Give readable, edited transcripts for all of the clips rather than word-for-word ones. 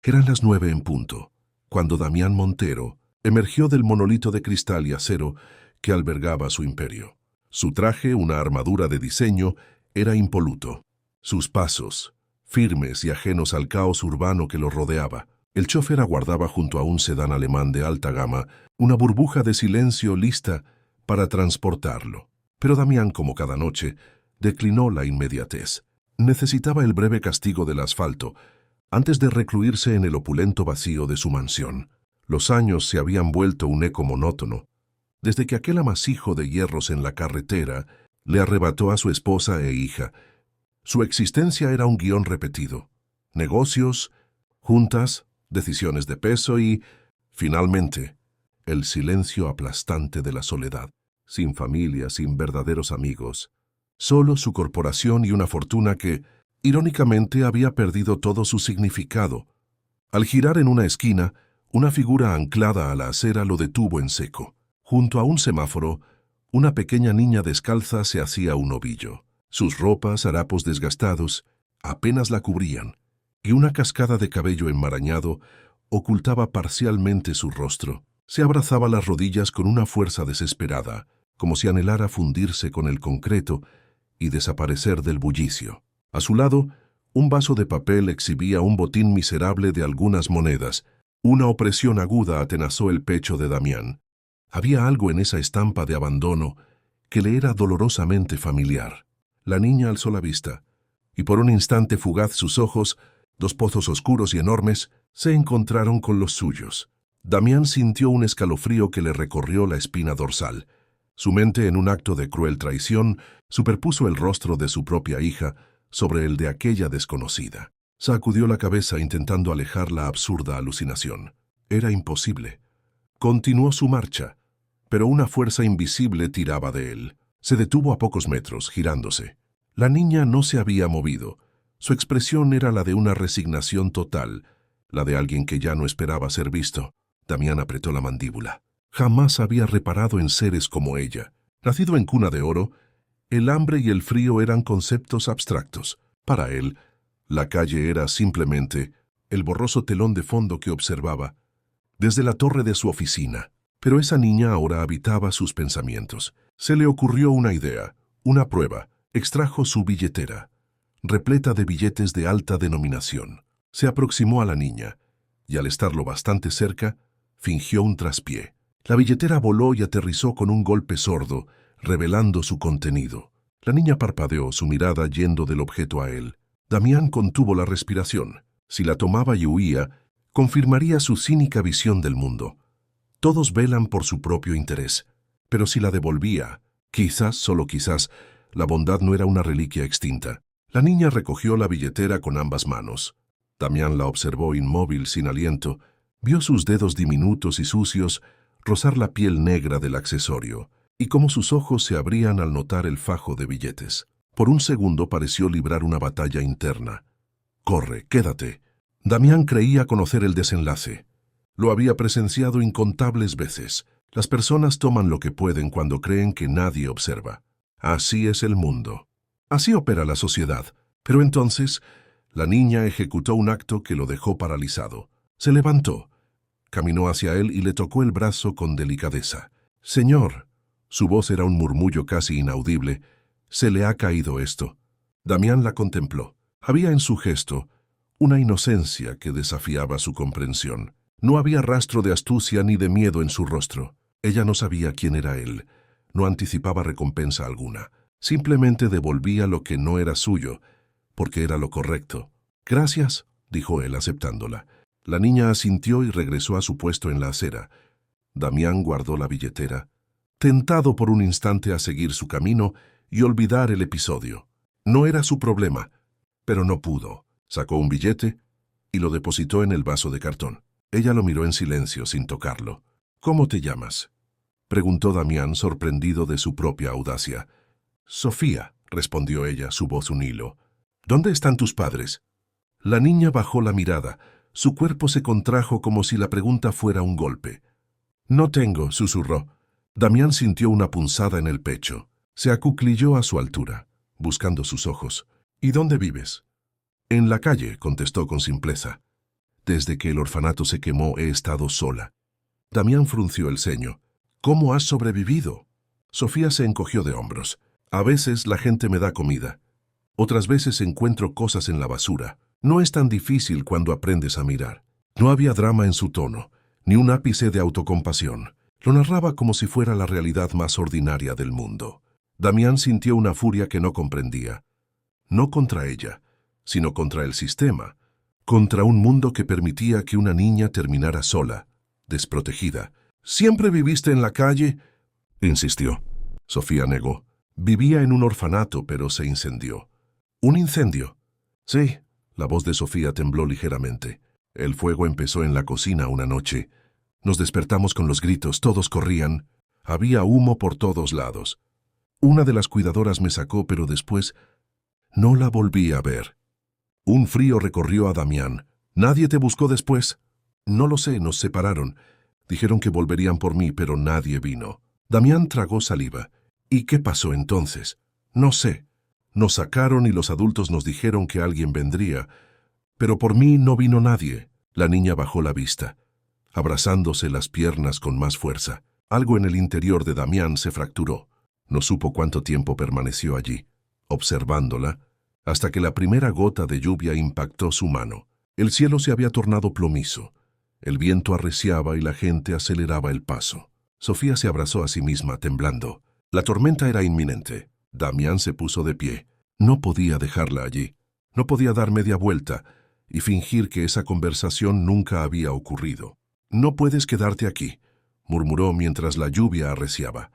Eran las 9 en punto, cuando Damián Montero emergió del monolito de cristal y acero que albergaba su imperio. Su traje, una armadura de diseño, era impoluto. Sus pasos, firmes y ajenos al caos urbano que lo rodeaba. El chofer aguardaba junto a un sedán alemán de alta gama, una burbuja de silencio lista para transportarlo. Pero Damián, como cada noche, declinó la inmediatez. Necesitaba el breve castigo del asfalto antes de recluirse en el opulento vacío de su mansión. Los años se habían vuelto un eco monótono, desde que aquel amasijo de hierros en la carretera le arrebató a su esposa e hija. Su existencia era un guión repetido. Negocios, juntas, decisiones de peso y, finalmente, el silencio aplastante de la soledad. Sin familia, sin verdaderos amigos. Solo su corporación y una fortuna que, irónicamente, había perdido todo su significado. Al girar en una esquina, una figura anclada a la acera lo detuvo en seco. Junto a un semáforo, una pequeña niña descalza se hacía un ovillo. Sus ropas, harapos desgastados, apenas la cubrían, y una cascada de cabello enmarañado ocultaba parcialmente su rostro. Se abrazaba las rodillas con una fuerza desesperada, como si anhelara fundirse con el concreto y desaparecer del bullicio. A su lado, un vaso de papel exhibía un botín miserable de algunas monedas. Una opresión aguda atenazó el pecho de Damián. Había algo en esa estampa de abandono que le era dolorosamente familiar. La niña alzó la vista, y por un instante fugaz sus ojos, dos pozos oscuros y enormes, se encontraron con los suyos. Damián sintió un escalofrío que le recorrió la espina dorsal. Su mente, en un acto de cruel traición, superpuso el rostro de su propia hija sobre el de aquella desconocida. Sacudió la cabeza intentando alejar la absurda alucinación. Era imposible. Continuó su marcha, pero una fuerza invisible tiraba de él. Se detuvo a pocos metros, girándose. La niña no se había movido. Su expresión era la de una resignación total, la de alguien que ya no esperaba ser visto. Damián apretó la mandíbula. Jamás había reparado en seres como ella. Nacido en cuna de oro, el hambre y el frío eran conceptos abstractos. Para él, la calle era simplemente el borroso telón de fondo que observaba desde la torre de su oficina. Pero esa niña ahora habitaba sus pensamientos. Se le ocurrió una idea, una prueba. Extrajo su billetera, repleta de billetes de alta denominación. Se aproximó a la niña, y al estarlo bastante cerca, fingió un traspié. La billetera voló y aterrizó con un golpe sordo, revelando su contenido. La niña parpadeó, su mirada yendo del objeto a él. Damián contuvo la respiración. Si la tomaba y huía, confirmaría su cínica visión del mundo. Todos velan por su propio interés, pero si la devolvía, quizás, solo quizás, la bondad no era una reliquia extinta. La niña recogió la billetera con ambas manos. Damián la observó inmóvil, sin aliento. Vio sus dedos diminutos y sucios rozar la piel negra del accesorio, y cómo sus ojos se abrían al notar el fajo de billetes. Por un segundo pareció librar una batalla interna. «Corre, quédate». Damián creía conocer el desenlace. Lo había presenciado incontables veces. Las personas toman lo que pueden cuando creen que nadie observa. Así es el mundo. Así opera la sociedad. Pero entonces, la niña ejecutó un acto que lo dejó paralizado. Se levantó, caminó hacia él y le tocó el brazo con delicadeza. «Señor», su voz era un murmullo casi inaudible, «se le ha caído esto». Damián la contempló. Había en su gesto una inocencia que desafiaba su comprensión. No había rastro de astucia ni de miedo en su rostro. Ella no sabía quién era él. No anticipaba recompensa alguna. Simplemente devolvía lo que no era suyo, porque era lo correcto. «Gracias», dijo él aceptándola. La niña asintió y regresó a su puesto en la acera. Damián guardó la billetera, tentado por un instante a seguir su camino y olvidar el episodio. No era su problema, pero no pudo. Sacó un billete y lo depositó en el vaso de cartón. Ella lo miró en silencio, sin tocarlo. «¿Cómo te llamas?», preguntó Damián, sorprendido de su propia audacia. «Sofía», respondió ella, su voz un hilo. «¿Dónde están tus padres?». La niña bajó la mirada. Su cuerpo se contrajo como si la pregunta fuera un golpe. «No tengo», susurró. Damián sintió una punzada en el pecho. Se acuclilló a su altura, buscando sus ojos. «¿Y dónde vives?». «En la calle», contestó con simpleza. Desde que el orfanato se quemó he estado sola. Damián frunció el ceño. ¿Cómo has sobrevivido? Sofía se encogió de hombros. A veces la gente me da comida. Otras veces encuentro cosas en la basura. No es tan difícil cuando aprendes a mirar. No había drama en su tono, ni un ápice de autocompasión. Lo narraba como si fuera la realidad más ordinaria del mundo. Damián sintió una furia que no comprendía. No contra ella, sino contra el sistema. Contra un mundo que permitía que una niña terminara sola, desprotegida. ¿Siempre viviste en la calle?, insistió. Sofía negó. Vivía en un orfanato, pero se incendió. ¿Un incendio? Sí. La voz de Sofía tembló ligeramente. El fuego empezó en la cocina una noche. Nos despertamos con los gritos, todos corrían. Había humo por todos lados. Una de las cuidadoras me sacó, pero después no la volví a ver. Un frío recorrió a Damián. ¿Nadie te buscó después? No lo sé, nos separaron. Dijeron que volverían por mí, pero nadie vino. Damián tragó saliva. ¿Y qué pasó entonces? No sé. Nos sacaron y los adultos nos dijeron que alguien vendría. Pero por mí no vino nadie. La niña bajó la vista, abrazándose las piernas con más fuerza. Algo en el interior de Damián se fracturó. No supo cuánto tiempo permaneció allí, observándola, hasta que la primera gota de lluvia impactó su mano. El cielo se había tornado plomizo. El viento arreciaba y la gente aceleraba el paso. Sofía se abrazó a sí misma, temblando. La tormenta era inminente. Damián se puso de pie. No podía dejarla allí. No podía dar media vuelta y fingir que esa conversación nunca había ocurrido. «No puedes quedarte aquí», murmuró mientras la lluvia arreciaba.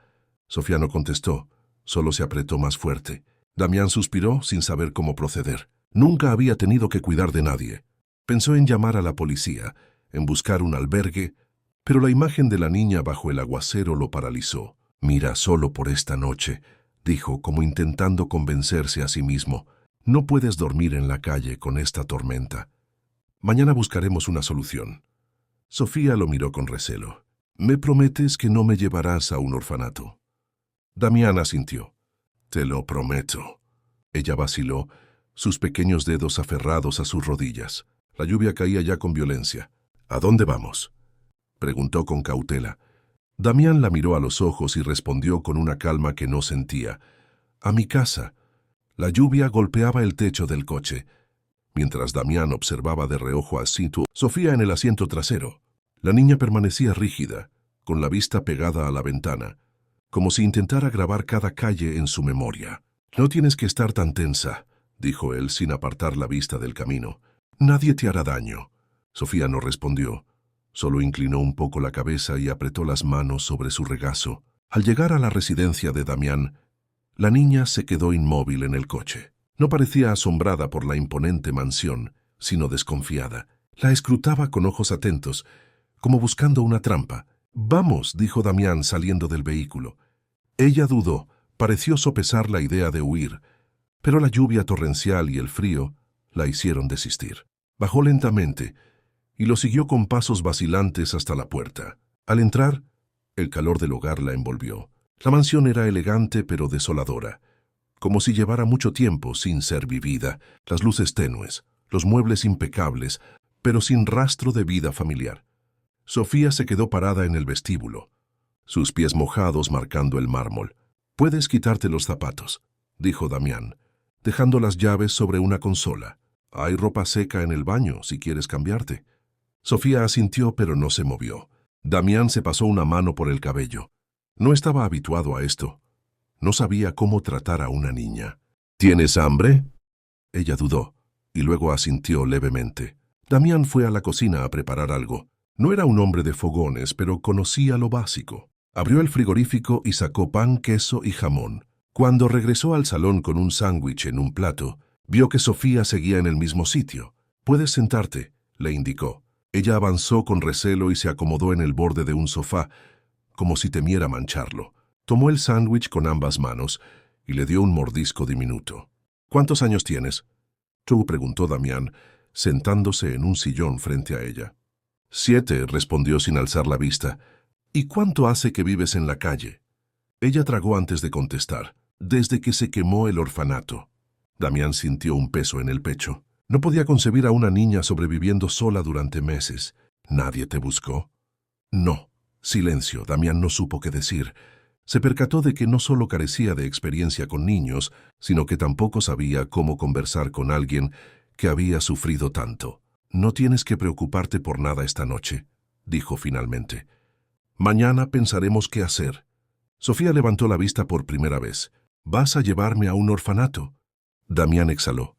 Sofía no contestó, solo se apretó más fuerte. Damián suspiró sin saber cómo proceder. Nunca había tenido que cuidar de nadie. Pensó en llamar a la policía, en buscar un albergue, pero la imagen de la niña bajo el aguacero lo paralizó. «Mira, solo por esta noche», dijo, como intentando convencerse a sí mismo. «No puedes dormir en la calle con esta tormenta. Mañana buscaremos una solución». Sofía lo miró con recelo. «¿Me prometes que no me llevarás a un orfanato?» Damián asintió. «Te lo prometo». Ella vaciló, sus pequeños dedos aferrados a sus rodillas. La lluvia caía ya con violencia. «¿A dónde vamos?», preguntó con cautela. Damián la miró a los ojos y respondió con una calma que no sentía. «A mi casa». La lluvia golpeaba el techo del coche. Mientras Damián observaba de reojo a Sofía en el asiento trasero. La niña permanecía rígida, con la vista pegada a la ventana, como si intentara grabar cada calle en su memoria. «No tienes que estar tan tensa», dijo él sin apartar la vista del camino. «Nadie te hará daño». Sofía no respondió. Solo inclinó un poco la cabeza y apretó las manos sobre su regazo. Al llegar a la residencia de Damián, la niña se quedó inmóvil en el coche. No parecía asombrada por la imponente mansión, sino desconfiada. La escrutaba con ojos atentos, como buscando una trampa. «Vamos», dijo Damián saliendo del vehículo. Ella dudó, pareció sopesar la idea de huir, pero la lluvia torrencial y el frío la hicieron desistir. Bajó lentamente y lo siguió con pasos vacilantes hasta la puerta. Al entrar, el calor del hogar la envolvió. La mansión era elegante pero desoladora, como si llevara mucho tiempo sin ser vivida. Las luces tenues, los muebles impecables, pero sin rastro de vida familiar. Sofía se quedó parada en el vestíbulo, sus pies mojados marcando el mármol. «Puedes quitarte los zapatos», dijo Damián, dejando las llaves sobre una consola. «Hay ropa seca en el baño si quieres cambiarte». Sofía asintió pero no se movió. Damián se pasó una mano por el cabello. No estaba habituado a esto. No sabía cómo tratar a una niña. «¿Tienes hambre?». Ella dudó, y luego asintió levemente. Damián fue a la cocina a preparar algo. No era un hombre de fogones, pero conocía lo básico. Abrió el frigorífico y sacó pan, queso y jamón. Cuando regresó al salón con un sándwich en un plato, vio que Sofía seguía en el mismo sitio. «Puedes sentarte», le indicó. Ella avanzó con recelo y se acomodó en el borde de un sofá, como si temiera mancharlo. Tomó el sándwich con ambas manos y le dio un mordisco diminuto. «¿Cuántos años tienes?», preguntó Damián, sentándose en un sillón frente a ella. «7», respondió sin alzar la vista. «¿Y cuánto hace que vives en la calle?». Ella tragó antes de contestar. «Desde que se quemó el orfanato». Damián sintió un peso en el pecho. No podía concebir a una niña sobreviviendo sola durante meses. ¿Nadie te buscó? No. Silencio. Damián no supo qué decir. Se percató de que no solo carecía de experiencia con niños, sino que tampoco sabía cómo conversar con alguien que había sufrido tanto. No tienes que preocuparte por nada esta noche, dijo finalmente. Mañana pensaremos qué hacer. Sofía levantó la vista por primera vez. ¿Vas a llevarme a un orfanato? Damián exhaló.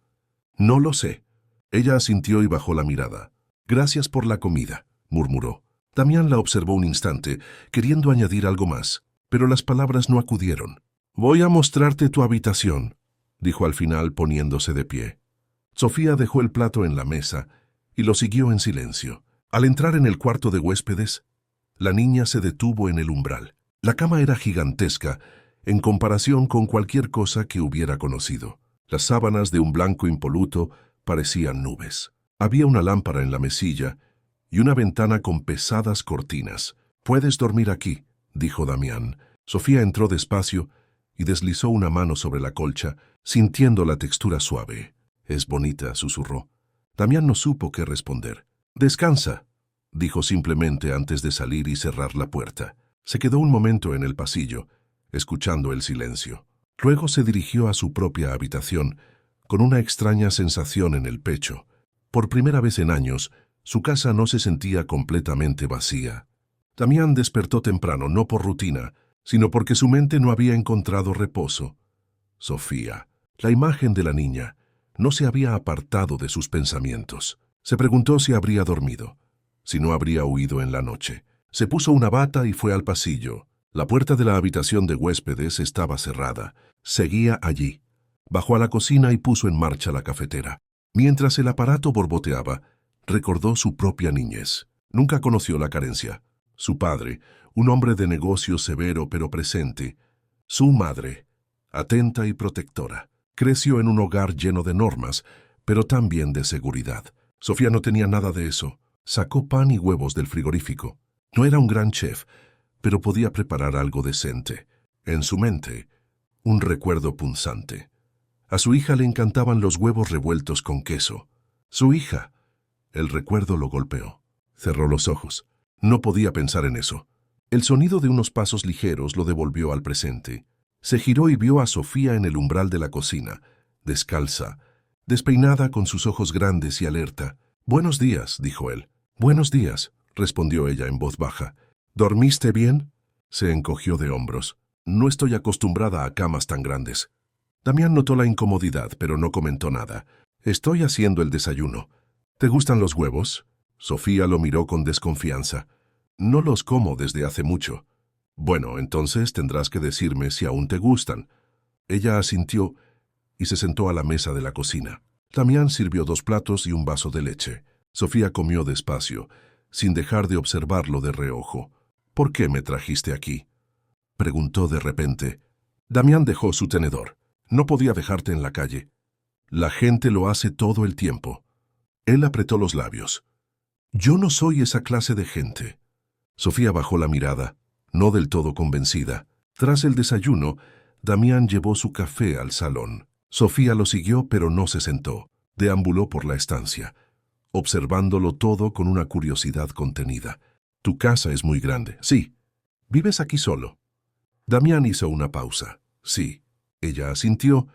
No lo sé. Ella asintió y bajó la mirada. Gracias por la comida, murmuró. Damián la observó un instante, queriendo añadir algo más, pero las palabras no acudieron. Voy a mostrarte tu habitación, dijo al final poniéndose de pie. Sofía dejó el plato en la mesa y lo siguió en silencio. Al entrar en el cuarto de huéspedes, la niña se detuvo en el umbral. La cama era gigantesca en comparación con cualquier cosa que hubiera conocido. Las sábanas de un blanco impoluto parecían nubes. Había una lámpara en la mesilla y una ventana con pesadas cortinas. «Puedes dormir aquí», dijo Damián. Sofía entró despacio y deslizó una mano sobre la colcha, sintiendo la textura suave. «Es bonita», susurró. Damián no supo qué responder. «Descansa», dijo simplemente antes de salir y cerrar la puerta. Se quedó un momento en el pasillo, escuchando el silencio. Luego se dirigió a su propia habitación, con una extraña sensación en el pecho. Por primera vez en años, su casa no se sentía completamente vacía. Damián despertó temprano, no por rutina, sino porque su mente no había encontrado reposo. Sofía, la imagen de la niña, no se había apartado de sus pensamientos. Se preguntó si habría dormido, si no habría huido en la noche. Se puso una bata y fue al pasillo. La puerta de la habitación de huéspedes estaba cerrada. Seguía allí. Bajó a la cocina y puso en marcha la cafetera. Mientras el aparato borboteaba, recordó su propia niñez. Nunca conoció la carencia. Su padre, un hombre de negocios severo pero presente. Su madre, atenta y protectora. Creció en un hogar lleno de normas, pero también de seguridad. Sofía no tenía nada de eso. Sacó pan y huevos del frigorífico. No era un gran chef, pero podía preparar algo decente. En su mente, un recuerdo punzante. A su hija le encantaban los huevos revueltos con queso. Su hija. El recuerdo lo golpeó. Cerró los ojos. No podía pensar en eso. El sonido de unos pasos ligeros lo devolvió al presente. Se giró y vio a Sofía en el umbral de la cocina, descalza, despeinada con sus ojos grandes y alerta. «Buenos días», dijo él. «Buenos días», respondió ella en voz baja. «¿Dormiste bien?» Se encogió de hombros. «No estoy acostumbrada a camas tan grandes». Damián notó la incomodidad, pero no comentó nada. «Estoy haciendo el desayuno. ¿Te gustan los huevos?» Sofía lo miró con desconfianza. «No los como desde hace mucho». «Bueno, entonces tendrás que decirme si aún te gustan». Ella asintió y se sentó a la mesa de la cocina. Damián sirvió 2 platos y un vaso de leche. Sofía comió despacio, sin dejar de observarlo de reojo. «¿Por qué me trajiste aquí?», preguntó de repente. Damián dejó su tenedor. «No podía dejarte en la calle. La gente lo hace todo el tiempo». Él apretó los labios. «Yo no soy esa clase de gente». Sofía bajó la mirada, no del todo convencida. Tras el desayuno, Damián llevó su café al salón. Sofía lo siguió, pero no se sentó. Deambuló por la estancia, observándolo todo con una curiosidad contenida. «Tu casa es muy grande». «Sí». «¿Vives aquí solo?» Damián hizo una pausa. «Sí». Ella asintió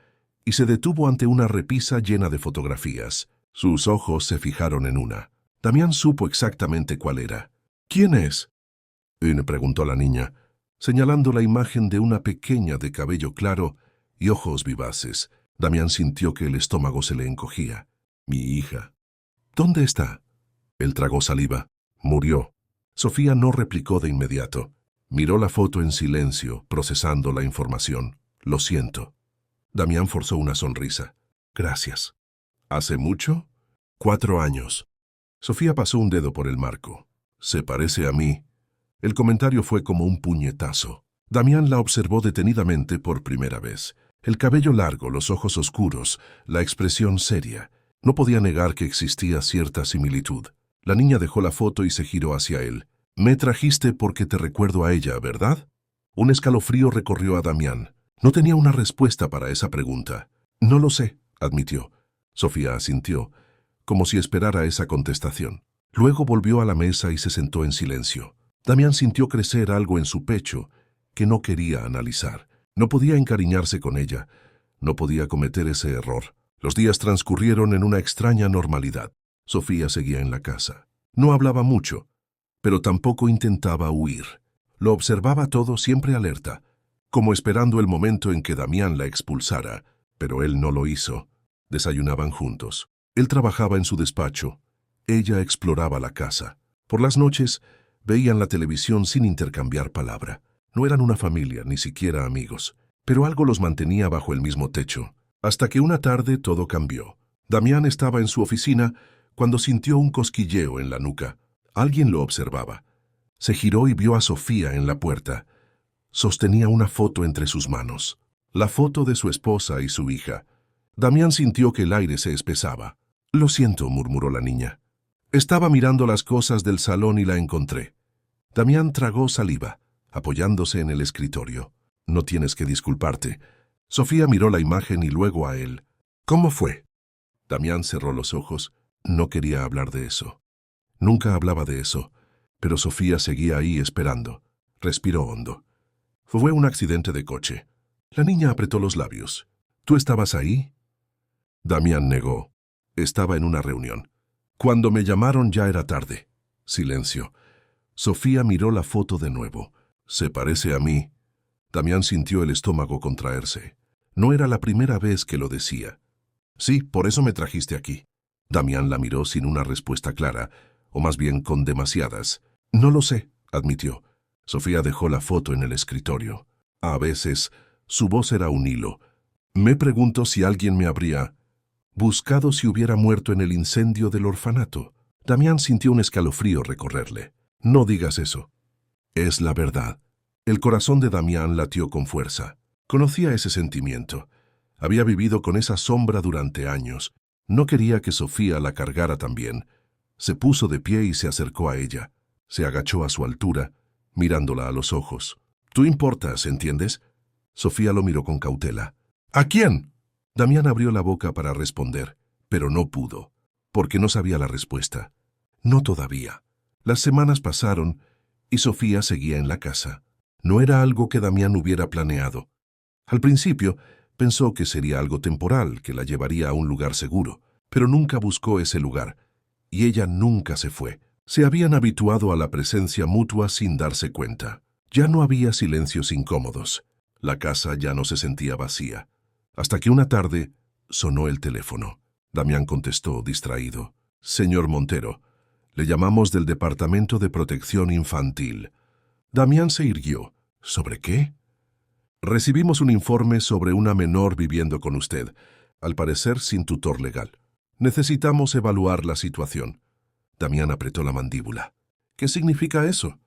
y se detuvo ante una repisa llena de fotografías. Sus ojos se fijaron en una. Damián supo exactamente cuál era. «¿Quién es?», le preguntó la niña, señalando la imagen de una pequeña de cabello claro y ojos vivaces. Damián sintió que el estómago se le encogía. «Mi hija». «¿Dónde está?». Él tragó saliva. «Murió». Sofía no replicó de inmediato. Miró la foto en silencio, procesando la información. «Lo siento». Damián forzó una sonrisa. «Gracias». «¿Hace mucho?». «4 años». Sofía pasó un dedo por el marco. «Se parece a mí». El comentario fue como un puñetazo. Damián la observó detenidamente por primera vez. El cabello largo, los ojos oscuros, la expresión seria. No podía negar que existía cierta similitud. La niña dejó la foto y se giró hacia él. «Me trajiste porque te recuerdo a ella, ¿verdad?». Un escalofrío recorrió a Damián. No tenía una respuesta para esa pregunta. «No lo sé», admitió. Sofía asintió. como si esperara esa contestación. Luego volvió a la mesa y se sentó en silencio. Damián sintió crecer algo en su pecho que no quería analizar. No podía encariñarse con ella, no podía cometer ese error. Los días transcurrieron en una extraña normalidad. Sofía seguía en la casa. No hablaba mucho, pero tampoco intentaba huir. Lo observaba todo siempre alerta, como esperando el momento en que Damián la expulsara, pero él no lo hizo. Desayunaban juntos. Él trabajaba en su despacho. Ella exploraba la casa. Por las noches, veían la televisión sin intercambiar palabra. No eran una familia, ni siquiera amigos, pero algo los mantenía bajo el mismo techo. Hasta que una tarde todo cambió. Damián estaba en su oficina cuando sintió un cosquilleo en la nuca. Alguien lo observaba. Se giró y vio a Sofía en la puerta. Sostenía una foto entre sus manos. La foto de su esposa y su hija. Damián sintió que el aire se espesaba. «Lo siento», murmuró la niña. «Estaba mirando las cosas del salón y la encontré». Damián tragó saliva, apoyándose en el escritorio. «No tienes que disculparte». Sofía miró la imagen y luego a él. «¿Cómo fue?» Damián cerró los ojos. No quería hablar de eso. Nunca hablaba de eso, pero Sofía seguía ahí esperando. Respiró hondo. «Fue un accidente de coche». La niña apretó los labios. «¿Tú estabas ahí?» Damián negó. Estaba en una reunión. Cuando me llamaron ya era tarde. Silencio. Sofía miró la foto de nuevo. «Se parece a mí». Damián sintió el estómago contraerse. No era la primera vez que lo decía. «Sí, por eso me trajiste aquí». Damián la miró sin una respuesta clara, o más bien con demasiadas. «No lo sé», admitió. Sofía dejó la foto en el escritorio. A veces, su voz era un hilo. «Me pregunto si alguien me habría buscado si hubiera muerto en el incendio del orfanato». Damián sintió un escalofrío recorrerle. «No digas eso». «Es la verdad». El corazón de Damián latió con fuerza. Conocía ese sentimiento. Había vivido con esa sombra durante años. No quería que Sofía la cargara también. Se puso de pie y se acercó a ella. Se agachó a su altura, mirándola a los ojos. «Tú importas, ¿entiendes?» Sofía lo miró con cautela. «¿A quién?» Damián abrió la boca para responder, pero no pudo, porque no sabía la respuesta. No todavía. Las semanas pasaron y Sofía seguía en la casa. No era algo que Damián hubiera planeado. Al principio, pensó que sería algo temporal, que la llevaría a un lugar seguro, pero nunca buscó ese lugar, y ella nunca se fue. Se habían habituado a la presencia mutua sin darse cuenta. Ya no había silencios incómodos. La casa ya no se sentía vacía. Hasta que una tarde sonó el teléfono. Damián contestó, distraído. «Señor Montero, le llamamos del Departamento de Protección Infantil». Damián se irguió. «¿Sobre qué?» «Recibimos un informe sobre una menor viviendo con usted, al parecer sin tutor legal. Necesitamos evaluar la situación». Damián apretó la mandíbula. «¿Qué significa eso?»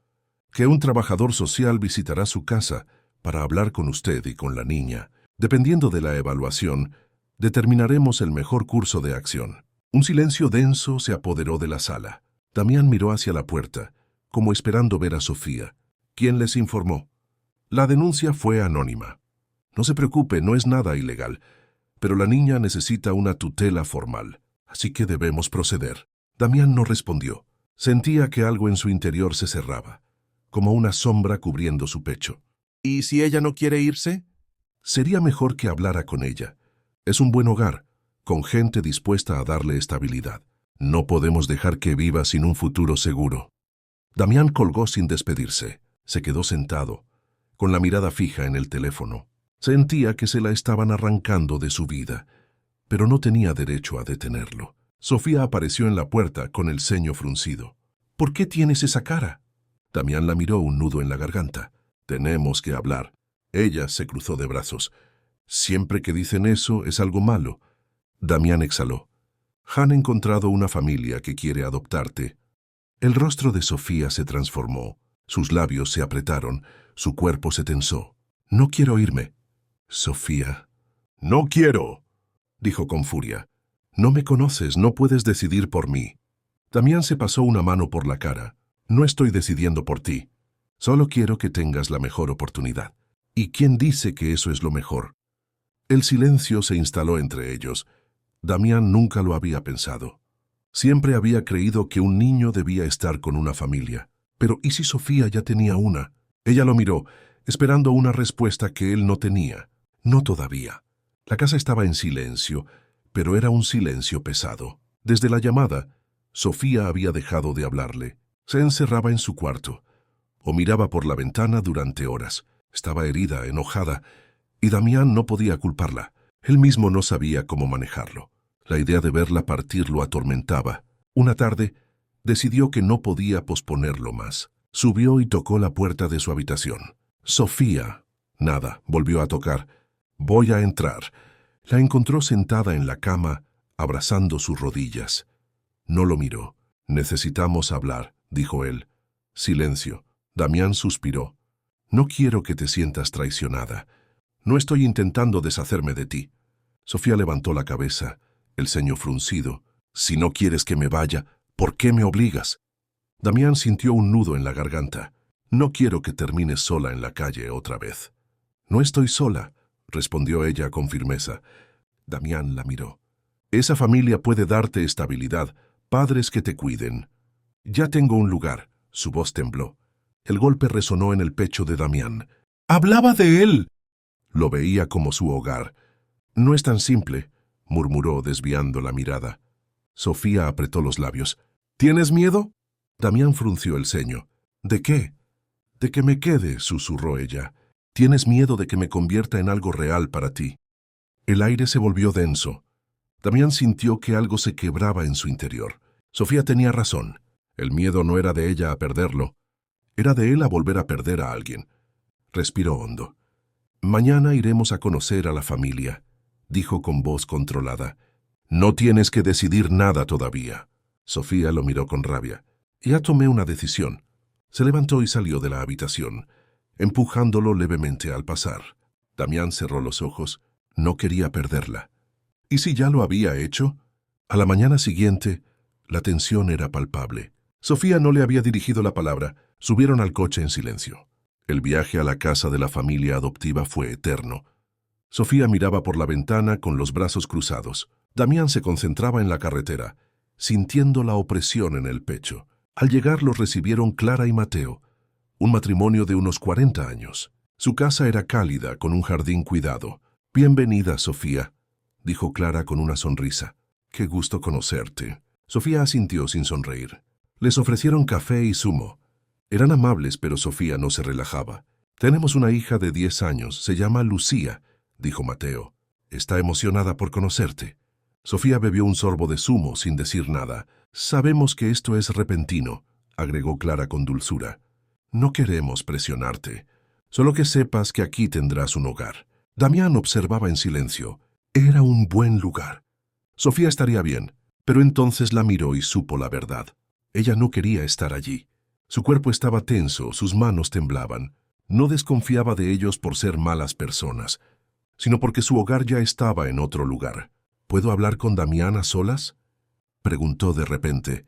«Que un trabajador social visitará su casa para hablar con usted y con la niña. Dependiendo de la evaluación, determinaremos el mejor curso de acción». Un silencio denso se apoderó de la sala. Damián miró hacia la puerta, como esperando ver a Sofía. «¿Quién les informó?» «La denuncia fue anónima». «No se preocupe, no es nada ilegal, pero la niña necesita una tutela formal, así que debemos proceder». Damián no respondió. Sentía que algo en su interior se cerraba, como una sombra cubriendo su pecho. «¿Y si ella no quiere irse?» «Sería mejor que hablara con ella. Es un buen hogar, con gente dispuesta a darle estabilidad. No podemos dejar que viva sin un futuro seguro». Damián colgó sin despedirse. Se quedó sentado, con la mirada fija en el teléfono. Sentía que se la estaban arrancando de su vida, pero no tenía derecho a detenerlo. Sofía apareció en la puerta con el ceño fruncido. «¿Por qué tienes esa cara?» Damián la miró, un nudo en la garganta. «Tenemos que hablar». Ella se cruzó de brazos. «Siempre que dicen eso es algo malo». Damián exhaló. «Han encontrado una familia que quiere adoptarte». El rostro de Sofía se transformó. Sus labios se apretaron, su cuerpo se tensó. «No quiero irme». «Sofía». «No quiero», dijo con furia. «No me conoces, no puedes decidir por mí». Damián se pasó una mano por la cara. «No estoy decidiendo por ti. Solo quiero que tengas la mejor oportunidad». «¿Y quién dice que eso es lo mejor?» El silencio se instaló entre ellos. Damián nunca lo había pensado. Siempre había creído que un niño debía estar con una familia. Pero ¿y si Sofía ya tenía una? Ella lo miró, esperando una respuesta que él no tenía. No todavía. La casa estaba en silencio, pero era un silencio pesado. Desde la llamada, Sofía había dejado de hablarle. Se encerraba en su cuarto, o miraba por la ventana durante horas. Estaba herida, enojada, y Damián no podía culparla. Él mismo no sabía cómo manejarlo. La idea de verla partir lo atormentaba. Una tarde, decidió que no podía posponerlo más. Subió y tocó la puerta de su habitación. Sofía. Nada, volvió a tocar. Voy a entrar. La encontró sentada en la cama, abrazando sus rodillas. No lo miró. Necesitamos hablar, dijo él. Silencio. Damián suspiró. No quiero que te sientas traicionada. No estoy intentando deshacerme de ti. Sofía levantó la cabeza, el ceño fruncido. Si no quieres que me vaya, ¿por qué me obligas? Damián sintió un nudo en la garganta. No quiero que termines sola en la calle otra vez. No estoy sola, respondió ella con firmeza. Damián la miró. Esa familia puede darte estabilidad, padres que te cuiden. Ya tengo un lugar. Su voz tembló. El golpe resonó en el pecho de Damián. ¡Hablaba de él! Lo veía como su hogar. No es tan simple, murmuró desviando la mirada. Sofía apretó los labios. ¿Tienes miedo? Damián frunció el ceño. ¿De qué? De que me quede, susurró ella. Tienes miedo de que me convierta en algo real para ti. El aire se volvió denso. Damián sintió que algo se quebraba en su interior. Sofía tenía razón. El miedo no era de ella a perderlo. Era de él a volver a perder a alguien. Respiró hondo. Mañana iremos a conocer a la familia, dijo con voz controlada. No tienes que decidir nada todavía. Sofía lo miró con rabia. Ya tomé una decisión. Se levantó y salió de la habitación, empujándolo levemente al pasar. Damián cerró los ojos. No quería perderla. ¿Y si ya lo había hecho? A la mañana siguiente, la tensión era palpable. Sofía no le había dirigido la palabra. Subieron al coche en silencio. El viaje a la casa de la familia adoptiva fue eterno. Sofía miraba por la ventana con los brazos cruzados. Damián se concentraba en la carretera, sintiendo la opresión en el pecho. Al llegar los recibieron Clara y Mateo, un matrimonio de unos 40 años. Su casa era cálida, con un jardín cuidado. Bienvenida, Sofía, dijo Clara con una sonrisa. Qué gusto conocerte. Sofía asintió sin sonreír. Les ofrecieron café y zumo. Eran amables, pero Sofía no se relajaba. Tenemos una hija de 10 años, se llama Lucía, dijo Mateo. Está emocionada por conocerte. Sofía bebió un sorbo de zumo sin decir nada. Sabemos que esto es repentino, agregó Clara con dulzura. No queremos presionarte. Solo que sepas que aquí tendrás un hogar. Damián observaba en silencio. Era un buen lugar. Sofía estaría bien, pero entonces la miró y supo la verdad. Ella no quería estar allí. Su cuerpo estaba tenso, sus manos temblaban. No desconfiaba de ellos por ser malas personas, sino porque su hogar ya estaba en otro lugar. ¿Puedo hablar con Damián a solas?, preguntó de repente.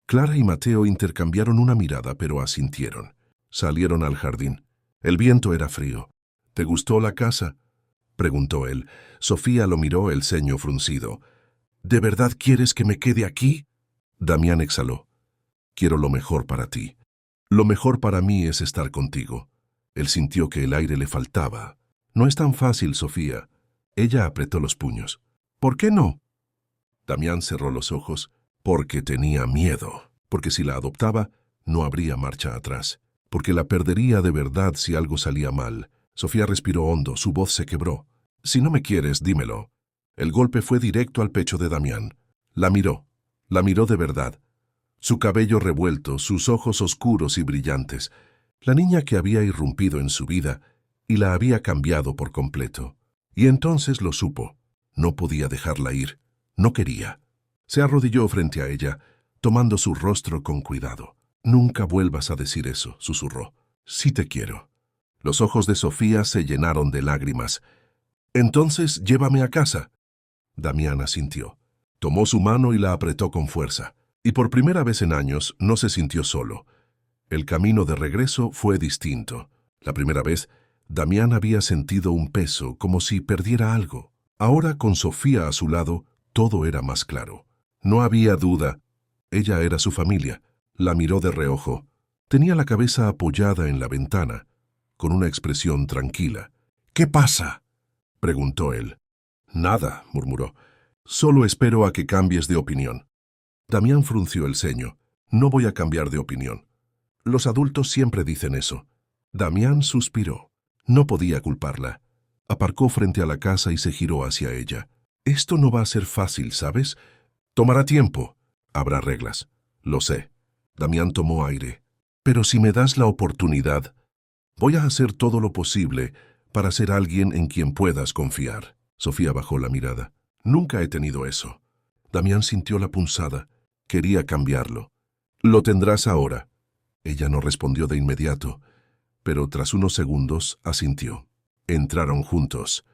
Clara y Mateo intercambiaron una mirada, pero asintieron. Salieron al jardín. El viento era frío. ¿Te gustó la casa?, preguntó él. Sofía lo miró, el ceño fruncido. ¿De verdad quieres que me quede aquí? Damián exhaló. Quiero lo mejor para ti. Lo mejor para mí es estar contigo. Él sintió que el aire le faltaba. No es tan fácil, Sofía. Ella apretó los puños. ¿Por qué no? Damián cerró los ojos. Porque tenía miedo. Porque si la adoptaba, no habría marcha atrás. Porque la perdería de verdad si algo salía mal. Sofía respiró hondo, su voz se quebró. Si no me quieres, dímelo. El golpe fue directo al pecho de Damián. La miró de verdad. Su cabello revuelto, sus ojos oscuros y brillantes. La niña que había irrumpido en su vida y la había cambiado por completo. Y entonces lo supo. No podía dejarla ir. No quería. Se arrodilló frente a ella, tomando su rostro con cuidado. Nunca vuelvas a decir eso, susurró. Sí te quiero. Los ojos de Sofía se llenaron de lágrimas. Entonces llévame a casa. Damián asintió. Tomó su mano y la apretó con fuerza. Y por primera vez en años no se sintió solo. El camino de regreso fue distinto. La primera vez, Damián había sentido un peso, como si perdiera algo. Ahora, con Sofía a su lado, todo era más claro. No había duda, Ella era su familia. La miró de reojo. Tenía la cabeza apoyada en la ventana, con una expresión tranquila. «¿Qué pasa?», preguntó él. «Nada», murmuró. «Solo espero a que cambies de opinión». Damián frunció el ceño. «No voy a cambiar de opinión. Los adultos siempre dicen eso». Damián suspiró. No podía culparla. Aparcó frente a la casa y se giró hacia ella. «Esto no va a ser fácil, ¿sabes? Tomará tiempo. Habrá reglas». «Lo sé». Damián tomó aire. «Pero si me das la oportunidad, voy a hacer todo lo posible para ser alguien en quien puedas confiar». Sofía bajó la mirada. «Nunca he tenido eso». Damián sintió la punzada. Quería cambiarlo. «Lo tendrás ahora». Ella no respondió de inmediato, pero tras unos segundos asintió. Entraron juntos.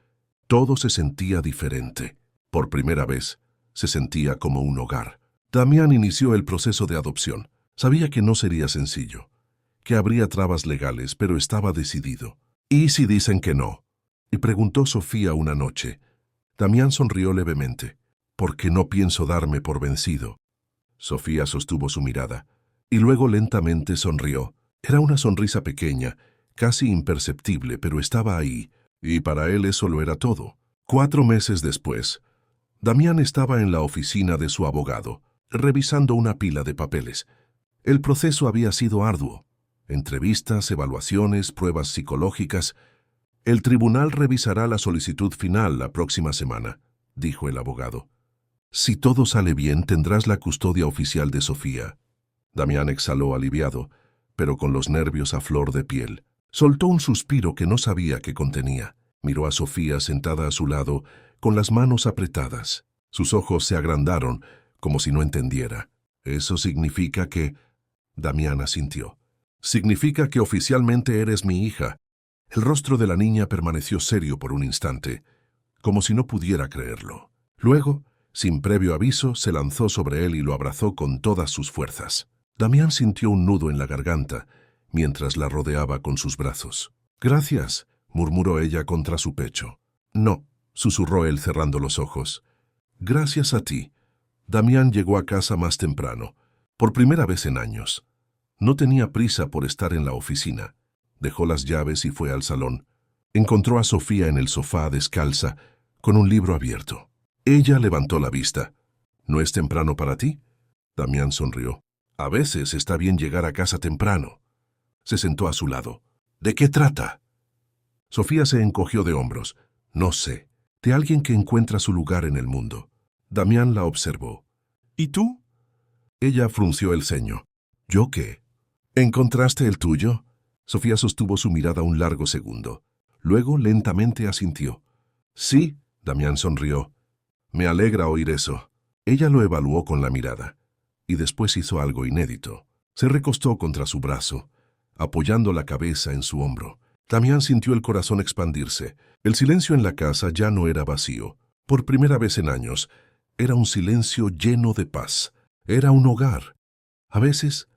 Todo se sentía diferente. Por primera vez, se sentía como un hogar. Damián inició el proceso de adopción. Sabía que no sería sencillo, que habría trabas legales, pero estaba decidido. «¿Y si dicen que no?», y preguntó Sofía una noche. Damián sonrió levemente. «Porque no pienso darme por vencido». Sofía sostuvo su mirada, y luego lentamente sonrió. Era una sonrisa pequeña, casi imperceptible, pero estaba ahí, y para él eso lo era todo. 4 meses después, Damián estaba en la oficina de su abogado, revisando una pila de papeles. El proceso había sido arduo. Entrevistas, evaluaciones, pruebas psicológicas. «El tribunal revisará la solicitud final la próxima semana», dijo el abogado. «Si todo sale bien, tendrás la custodia oficial de Sofía». Damián exhaló aliviado, pero con los nervios a flor de piel. Soltó un suspiro que no sabía qué contenía. Miró a Sofía sentada a su lado, con las manos apretadas. Sus ojos se agrandaron, como si no entendiera. «¿Eso significa que...?» Damián asintió. «Significa que oficialmente eres mi hija». El rostro de la niña permaneció serio por un instante, como si no pudiera creerlo. Luego, sin previo aviso, se lanzó sobre él y lo abrazó con todas sus fuerzas. Damián sintió un nudo en la garganta, mientras la rodeaba con sus brazos. «Gracias», murmuró ella contra su pecho. «No», susurró él cerrando los ojos. «Gracias a ti». Damián llegó a casa más temprano, por primera vez en años. No tenía prisa por estar en la oficina. Dejó las llaves y fue al salón. Encontró a Sofía en el sofá descalza, con un libro abierto. Ella levantó la vista. «¿No es temprano para ti?». Damián sonrió. «A veces está bien llegar a casa temprano». Se sentó a su lado. «¿De qué trata?». Sofía se encogió de hombros. «No sé, de alguien que encuentra su lugar en el mundo». Damián la observó. «¿Y tú?». Ella frunció el ceño. «¿Yo qué?». «¿Encontraste el tuyo?». Sofía sostuvo su mirada un largo segundo. Luego lentamente asintió. «Sí», Damián sonrió. «Me alegra oír eso». Ella lo evaluó con la mirada, y después hizo algo inédito. Se recostó contra su brazo, apoyando la cabeza en su hombro. Damián sintió el corazón expandirse. El silencio en la casa ya no era vacío. Por primera vez en años, era un silencio lleno de paz. Era un hogar. A veces,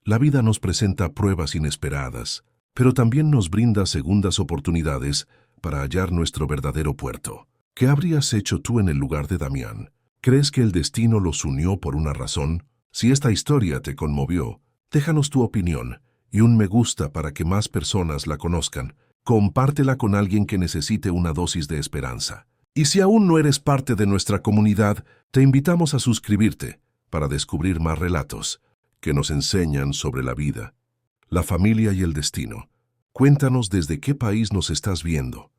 la vida nos presenta pruebas inesperadas, pero también nos brinda segundas oportunidades para hallar nuestro verdadero puerto. ¿Qué habrías hecho tú en el lugar de Damián? ¿Crees que el destino los unió por una razón? Si esta historia te conmovió, déjanos tu opinión y un me gusta para que más personas la conozcan. Compártela con alguien que necesite una dosis de esperanza. Y si aún no eres parte de nuestra comunidad, te invitamos a suscribirte para descubrir más relatos que nos enseñan sobre la vida, la familia y el destino. Cuéntanos desde qué país nos estás viendo.